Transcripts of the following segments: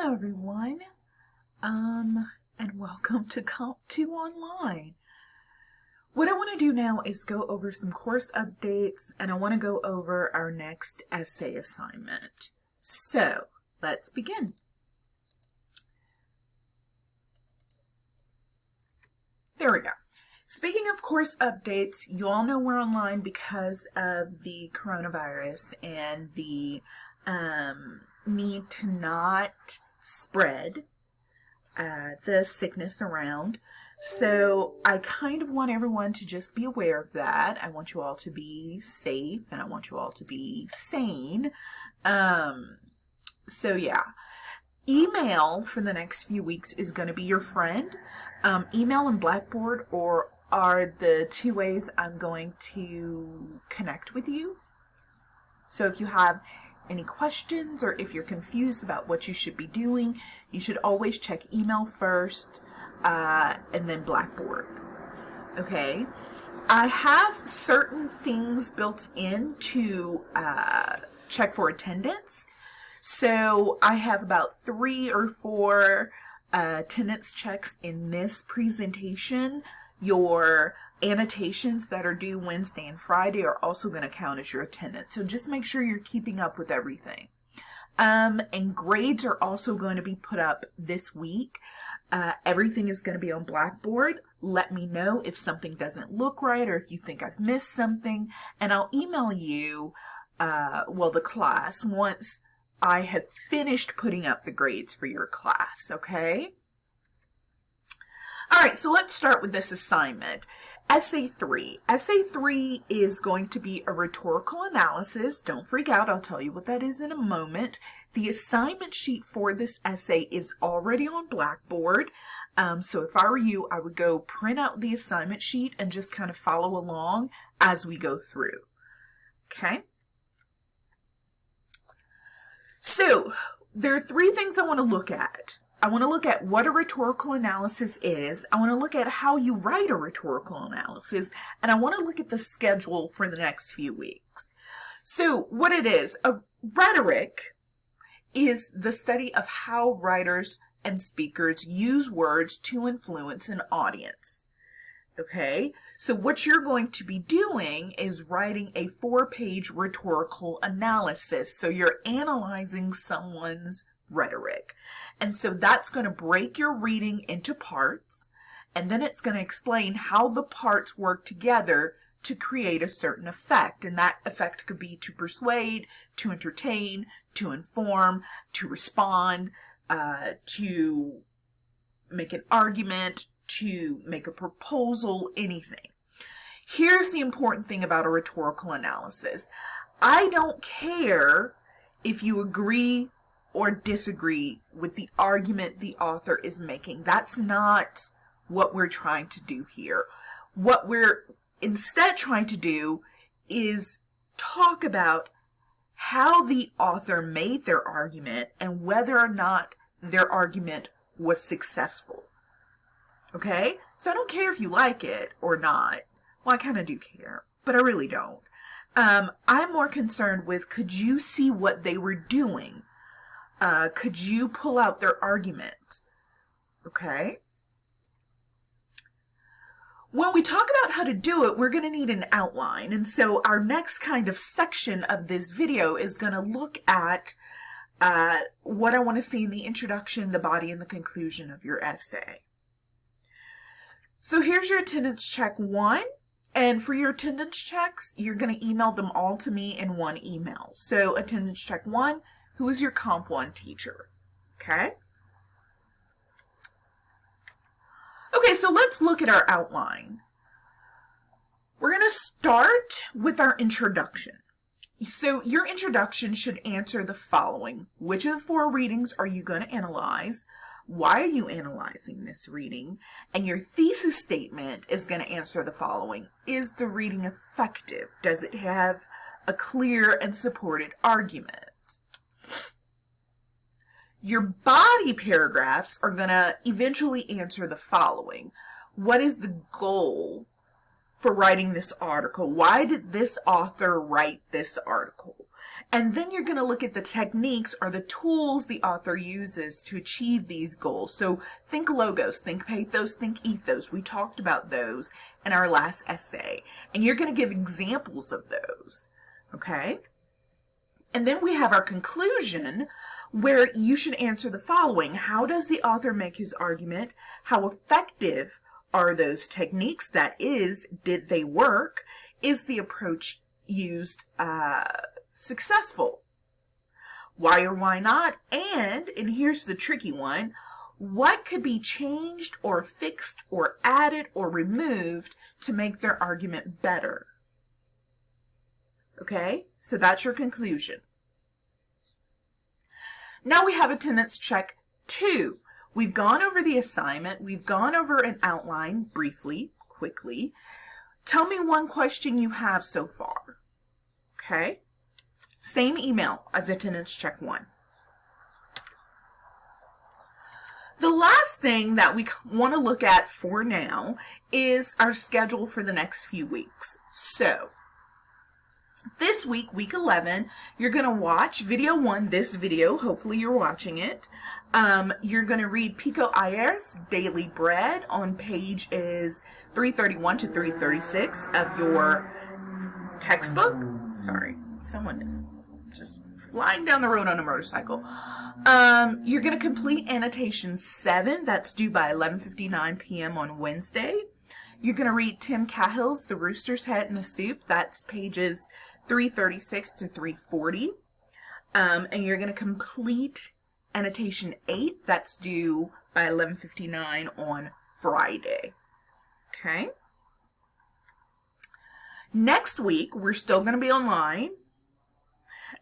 Hello everyone, and welcome to Comp 2 Online. What I want to do now is go over some course updates, and I want to go over our next essay assignment. So, let's begin. There we go. Speaking of course updates, you all know we're online because of the coronavirus and the need to not spread the sickness around. So I kind of want everyone to just be aware of that. I want you all to be safe and I want you all to be sane. So yeah, email for the next few weeks is going to be your friend. Email and Blackboard are the two ways I'm going to connect with you. So if you have any questions or if you're confused about what you should be doing, you should always check email first and then Blackboard. Okay? I have certain things built in to check for attendance. So I have about 3 or 4 attendance checks in this presentation. Your annotations that are due Wednesday and Friday are also going to count as your attendance. So just make sure you're keeping up with everything. And grades are also going to be put up this week. Everything is going to be on Blackboard. Let me know if something doesn't look right or if you think I've missed something. And I'll email you, the class, once I have finished putting up the grades for your class, okay? All right, so let's start with this assignment. Essay 3. Essay 3 is going to be a rhetorical analysis. Don't freak out, I'll tell you what that is in a moment. The assignment sheet for this essay is already on Blackboard. So if I were you, I would go print out the assignment sheet and just kind of follow along as we go through. Okay? So there are 3 things I want to look at. I want to look at what a rhetorical analysis is. I want to look at how you write a rhetorical analysis. And I want to look at the schedule for the next few weeks. So what it is, a rhetoric is the study of how writers and speakers use words to influence an audience. Okay, so what you're going to be doing is writing a 4-page rhetorical analysis. So you're analyzing someone's rhetoric. And so that's going to break your reading into parts, and then it's going to explain how the parts work together to create a certain effect. And that effect could be to persuade, to entertain, to inform, to respond, to make an argument, to make a proposal, anything. Here's the important thing about a rhetorical analysis. I don't care if you agree or disagree with the argument the author is making. That's not what we're trying to do here. What we're instead trying to do is talk about how the author made their argument and whether or not their argument was successful. Okay? So I don't care if you like it or not. Well, I kind of do care, but I really don't. I'm more concerned with, could you see what they were doing? Could you pull out their argument? Okay? When we talk about how to do it, we're going to need an outline. And so our next kind of section of this video is going to look at what I want to see in the introduction, the body, and the conclusion of your essay. So here's your attendance check 1. And for your attendance checks, you're going to email them all to me in one email. So attendance check 1. Who is your Comp 1 teacher? Okay? Okay, so let's look at our outline. We're going to start with our introduction. So your introduction should answer the following. Which of the 4 readings are you going to analyze? Why are you analyzing this reading? And your thesis statement is going to answer the following. Is the reading effective? Does it have a clear and supported argument? Your body paragraphs are going to eventually answer the following. What is the goal for writing this article? Why did this author write this article? And then you're going to look at the techniques or the tools the author uses to achieve these goals. So think logos, think pathos, think ethos. We talked about those in our last essay. And you're going to give examples of those. Okay? And then we have our conclusion, where you should answer the following. How does the author make his argument? How effective are those techniques? That is, did they work? Is the approach used successful? Why or why not? And here's the tricky one, what could be changed or fixed or added or removed to make their argument better? Okay, so that's your conclusion. Now we have attendance check 2. We've gone over the assignment. We've gone over an outline briefly, quickly. Tell me one question you have so far. Okay, same email as attendance check 1. The last thing that we want to look at for now is our schedule for the next few weeks. So this week, week 11, you're going to watch video 1, this video. Hopefully you're watching it. You're going to read Pico Iyer's Daily Bread on pages 331 to 336 of your textbook. Sorry, someone is just flying down the road on a motorcycle. You're going to complete annotation 7. That's due by 11:59 p.m. on Wednesday. You're going to read Tim Cahill's The Rooster's Head in the Soup. That's pages 336 to 340. And you're going to complete annotation 8. That's due by 11:59 on Friday. Okay. Next week, we're still going to be online.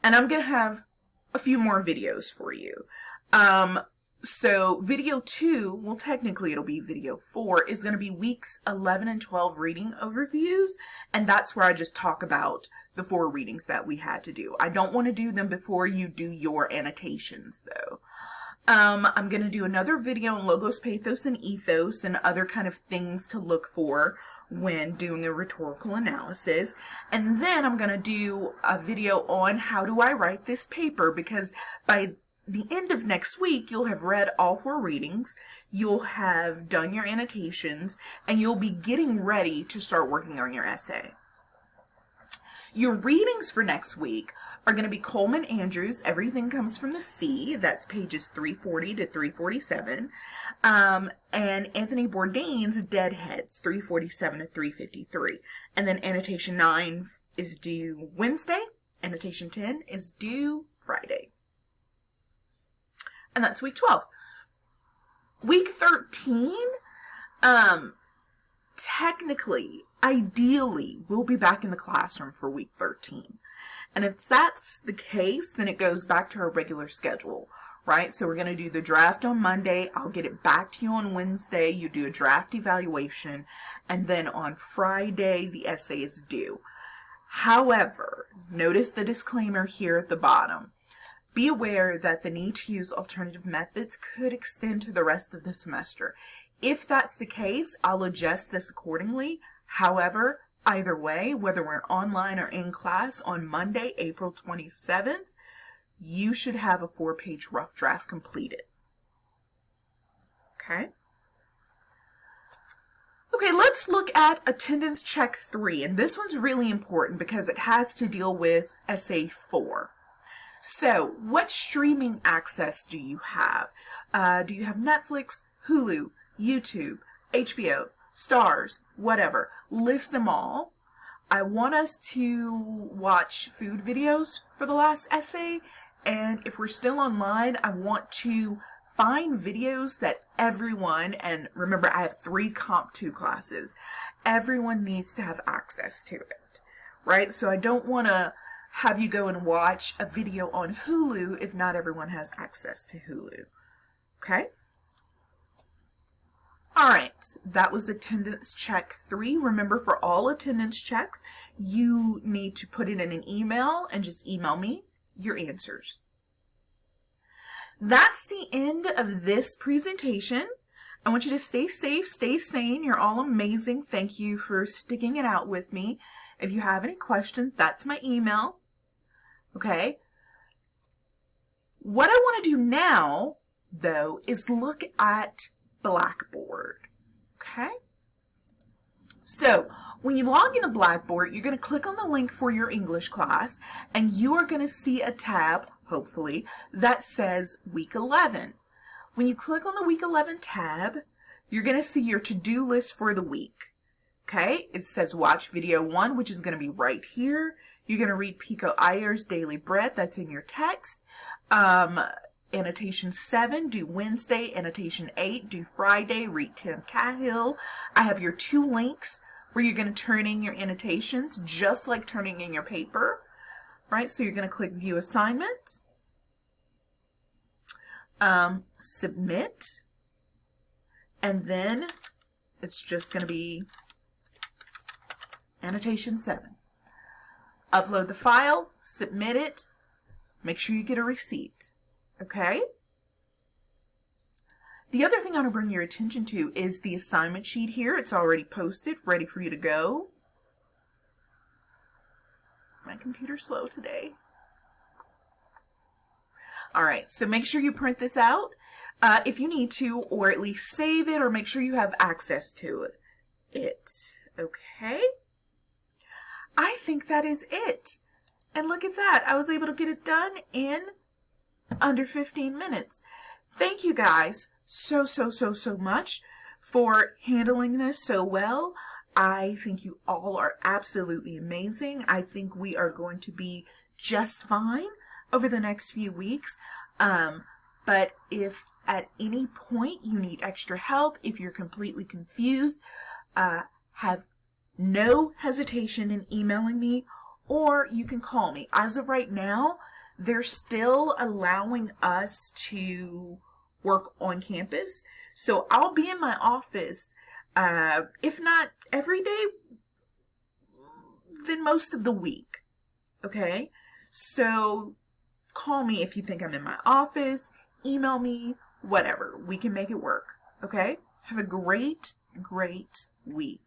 And I'm going to have a few more videos for you. So video 2, well, technically it'll be video 4, is going to be weeks 11 and 12 reading overviews. And that's where I just talk about the 4 readings that we had to do. I don't want to do them before you do your annotations, though. I'm going to do another video on logos, pathos, and ethos and other kind of things to look for when doing a rhetorical analysis. And then I'm going to do a video on how do I write this paper, because by the end of next week, you'll have read all 4 readings, you'll have done your annotations, and you'll be getting ready to start working on your essay. Your readings for next week are going to be Coleman Andrews, Everything Comes from the Sea. That's pages 340 to 347. And Anthony Bourdain's Deadheads, 347 to 353. And then annotation 9 is due Wednesday. Annotation 10 is due Friday. And that's week 12. Week 13, technically, ideally, we'll be back in the classroom for week 13. And if that's the case, then it goes back to our regular schedule, right? So we're going to do the draft on Monday. I'll get it back to you on Wednesday. You do a draft evaluation. And then on Friday, the essay is due. However, notice the disclaimer here at the bottom. Be aware that the need to use alternative methods could extend to the rest of the semester. If that's the case, I'll adjust this accordingly. However, either way, whether we're online or in class on Monday, April 27th, you should have a 4-page rough draft completed. Okay? Okay, let's look at attendance check 3. And this one's really important because it has to deal with essay 4. So, what streaming access do you have? Do you have Netflix, Hulu, YouTube, HBO, Stars, whatever? List them all. I want us to watch food videos for the last essay, and if we're still online, I want to find videos that everyone, and remember I have 3 Comp 2 classes, everyone needs to have access to it, right? So I don't want to have you go and watch a video on Hulu if not everyone has access to Hulu. Okay? Alright, that was attendance check 3. Remember, for all attendance checks, you need to put it in an email and just email me your answers. That's the end of this presentation. I want you to stay safe, stay sane. You're all amazing. Thank you for sticking it out with me. If you have any questions, that's my email. Okay? What I want to do now, though, is look at Blackboard. Okay? So, when you log into Blackboard, you're going to click on the link for your English class, and you are going to see a tab, hopefully, that says Week 11. When you click on the Week 11 tab, you're going to see your to-do list for the week. Okay? It says watch video 1, which is going to be right here. You're going to read Pico Iyer's Daily Bread. That's in your text. Annotation 7, do Wednesday. Annotation 8, do Friday. Read Tim Cahill. I have your 2 links where you're going to turn in your annotations, just like turning in your paper. Right? So you're going to click View Assignment. Submit. And then it's just going to be Annotation 7. Upload the file, submit it, make sure you get a receipt. Okay? The other thing I want to bring your attention to is the assignment sheet here. It's already posted, ready for you to go. My computer's slow today. Alright, so make sure you print this out if you need to, or at least save it, or make sure you have access to it. Okay? I think that is it. And look at that. I was able to get it done in under 15 minutes. Thank you guys so much for handling this so well. I think you all are absolutely amazing. I think we are going to be just fine over the next few weeks. But if at any point you need extra help, if you're completely confused, have no hesitation in emailing me, or you can call me. As of right now, they're still allowing us to work on campus. So I'll be in my office, if not every day, then most of the week. Okay? So call me if you think I'm in my office, email me, whatever. We can make it work. Okay? Have a great week.